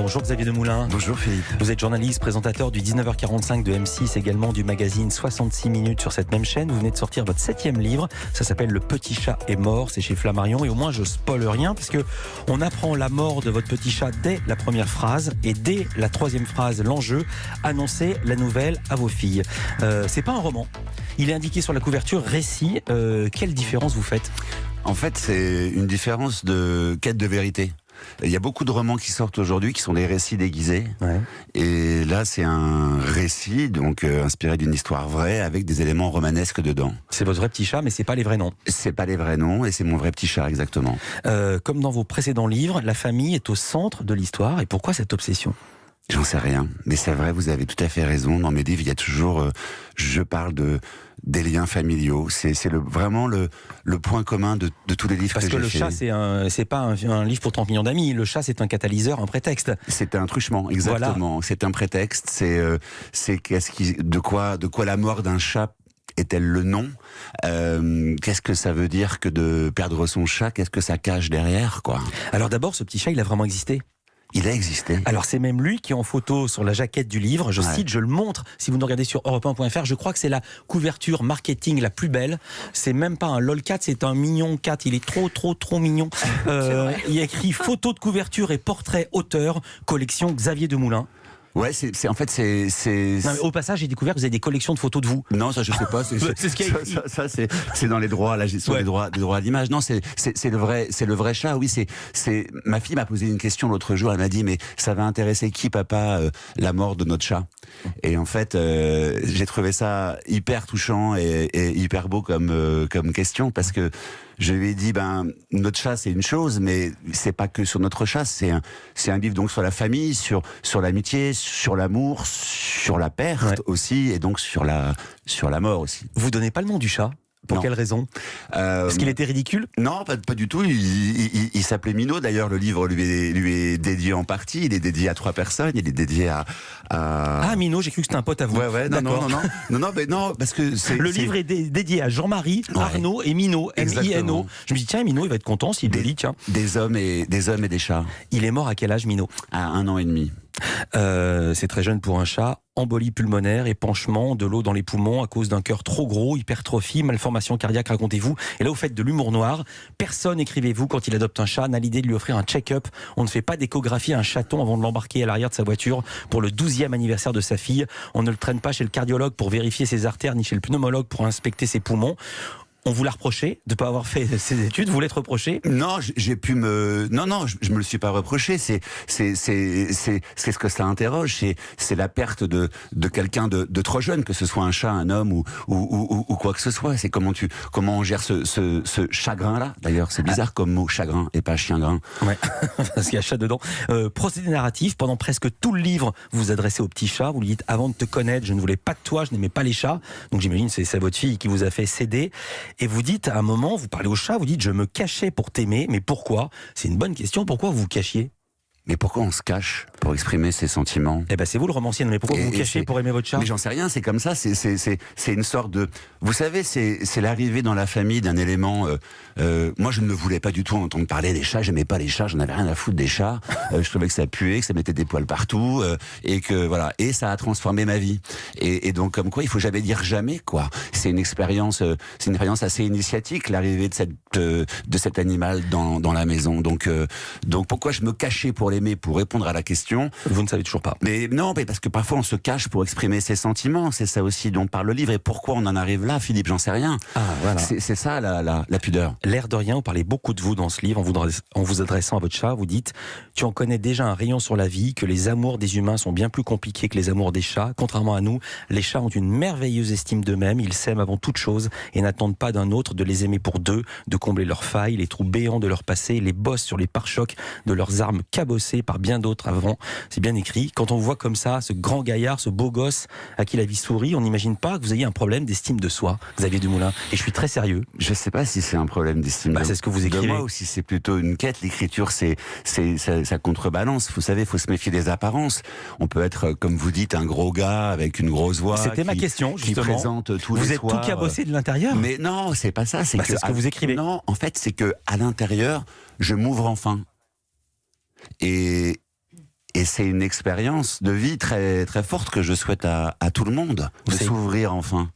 Bonjour Xavier Demoulin. Bonjour Philippe. Vous êtes journaliste, présentateur du 19h45 de M6, également du magazine 66 minutes sur cette même chaîne. Vous venez de sortir votre 7e livre, ça s'appelle Le petit chat est mort, c'est chez Flammarion. Et au moins je spoil rien, parce que on apprend la mort de votre petit chat dès la première phrase, et dès la 3e phrase, l'enjeu, annoncer la nouvelle à vos filles. C'est pas un roman, il est indiqué sur la couverture récit. Quelle différence vous faites? En fait, c'est une différence de quête de vérité. Il y a beaucoup de romans qui sortent aujourd'hui qui sont des récits déguisés. Ouais. Et là, c'est un récit donc inspiré d'une histoire vraie avec des éléments romanesques dedans. C'est votre vrai petit chat, mais c'est pas les vrais noms. C'est pas les vrais noms et c'est mon vrai petit chat, exactement. Comme dans vos précédents livres, la famille est au centre de l'histoire. Et pourquoi cette obsession? J'en sais rien, mais c'est vrai, vous avez tout à fait raison. Dans mes livres, il y a toujours, je parle des liens familiaux. C'est vraiment le point commun de tous les livres que j'ai fait. Parce que le chat, c'est pas un livre pour 30 millions d'amis. Le chat, c'est un catalyseur, un prétexte. C'est un truchement, exactement. Voilà. C'est un prétexte. De quoi la mort d'un chat est-elle le nom? Qu'est-ce que ça veut dire que de perdre son chat? Qu'est-ce que ça cache derrière, quoi? Alors d'abord, ce petit chat, il a vraiment existé. Il a existé. Alors c'est même lui qui est en photo sur la jaquette du livre, je cite, je le montre, si vous nous regardez sur europe1.fr, je crois que c'est la couverture marketing la plus belle. C'est même pas un LOL 4, c'est un mignon 4, il est trop mignon. Il y a écrit photo de couverture et portrait auteur, collection Xavier Demoulin. Ouais, en fait, Non, au passage, j'ai découvert que vous avez des collections de photos de vous. Non, ça je sais pas. C'est ce qu'il y a écrit. Ça, c'est dans les droits, la gestion des droits d'image. Non, c'est le vrai chat. Oui, ma fille m'a posé une question l'autre jour. Elle m'a dit, mais ça va intéresser qui, papa, la mort de notre chat? Et en fait, j'ai trouvé ça hyper touchant et hyper beau comme question, parce que je lui ai dit, notre chat c'est une chose, mais c'est pas que sur notre chat, c'est un livre donc sur la famille, sur l'amitié, sur l'amour, sur la perte aussi, et donc sur la mort aussi. Vous donnez pas le nom du chat? Pour quelle raison? Parce qu'il était ridicule? Non, pas du tout. Il s'appelait Minot. D'ailleurs, le livre lui est dédié en partie. Il est dédié à 3 personnes. Il est dédié à... Ah, Minot, j'ai cru que c'était un pote à vous. Ouais, non, parce que le livre est dédié à Jean-Marie, Arnaud et Minot, M-I-N-O. Je me dis, tiens, Minot, il va être content s'il le lit, tiens. Des hommes et des chats. Il est mort à quel âge, Minot? À 1 an et demi. C'est très jeune pour un chat. Embolie pulmonaire, épanchement, de l'eau dans les poumons à cause d'un cœur trop gros, hypertrophie, malformation cardiaque, racontez-vous. Et là, vous faites de l'humour noir. Personne, écrivez-vous, quand il adopte un chat, n'a l'idée de lui offrir un check-up. On ne fait pas d'échographie à un chaton avant de l'embarquer à l'arrière de sa voiture pour le 12e anniversaire de sa fille. On ne le traîne pas chez le cardiologue pour vérifier ses artères, ni chez le pneumologue pour inspecter ses poumons. On vous l'a reproché de ne pas avoir fait ses études. Vous l'êtes reproché? Non, je me le suis pas reproché. C'est ce que ça interroge. C'est la perte de quelqu'un de trop jeune, que ce soit un chat, un homme ou quoi que ce soit. C'est comment on gère ce chagrin-là. D'ailleurs, c'est bizarre comme mot, chagrin, et pas chien-grain. Ouais, parce qu'il y a chat dedans. Procédé narratif, pendant presque tout le livre, vous vous adressez au petit chat. Vous lui dites, avant de te connaître, je ne voulais pas de toi, je n'aimais pas les chats. Donc j'imagine que c'est votre fille qui vous a fait céder. Et vous dites, à un moment, vous parlez au chat, vous dites, je me cachais pour t'aimer, mais pourquoi? C'est une bonne question, pourquoi vous vous cachiez? Mais pourquoi on se cache pour exprimer ses sentiments? Eh ben c'est vous le romancier, mais pourquoi vous vous cachez pour aimer votre chat? Mais j'en sais rien, c'est comme ça, c'est une sorte de... Vous savez, c'est l'arrivée dans la famille d'un élément... moi, je ne voulais pas du tout entendre parler des chats, j'aimais pas les chats, j'en avais rien à foutre des chats, je trouvais que ça puait, que ça mettait des poils partout, et que voilà, et ça a transformé ma vie. Et donc, comme quoi, il faut jamais dire jamais, quoi. C'est une expérience assez initiatique, l'arrivée de cet animal dans la maison. Donc pourquoi je me cachais pour l'aimer, pour répondre à la question? Vous ne savez toujours pas. Mais non, parce que parfois on se cache pour exprimer ses sentiments. C'est ça aussi dont parle le livre. Et pourquoi on en arrive là, Philippe? J'en sais rien. Ah, voilà. C'est ça la pudeur. L'air de rien, vous parlez beaucoup de vous dans ce livre en vous adressant à votre chat. Vous dites, tu en connais déjà un rayon sur la vie, que les amours des humains sont bien plus compliqués que les amours des chats. Contrairement à nous, les chats ont une merveilleuse estime d'eux-mêmes. Ils s'aiment avant toute chose et n'attendent pas d'un autre de les aimer pour deux, de combler leurs failles, les trous béants de leur passé, les bosses sur les pare-chocs de leurs armes cabossées par bien d'autres avant. C'est bien écrit. Quand on vous voit comme ça, ce grand gaillard, ce beau gosse à qui la vie sourit, on n'imagine pas que vous ayez un problème d'estime de soi, Xavier Demoulin. Et je suis très sérieux. Je sais pas si c'est un problème d'estime c'est ce que vous écrivez. de moi ou si c'est plutôt une quête. L'écriture, ça contrebalance. Vous savez, il faut se méfier des apparences. On peut être, comme vous dites, un gros gars avec une grosse voix. C'était ma question, justement. Qui présente tous les soirs. Vous êtes tout cabossé de l'intérieur? Mais non, c'est pas ça. C'est ce que vous écrivez. Non, en fait, c'est que à l'intérieur, je m'ouvre enfin. Et Et c'est une expérience de vie très, très forte que je souhaite à tout le monde, de C'est- s'ouvrir enfin.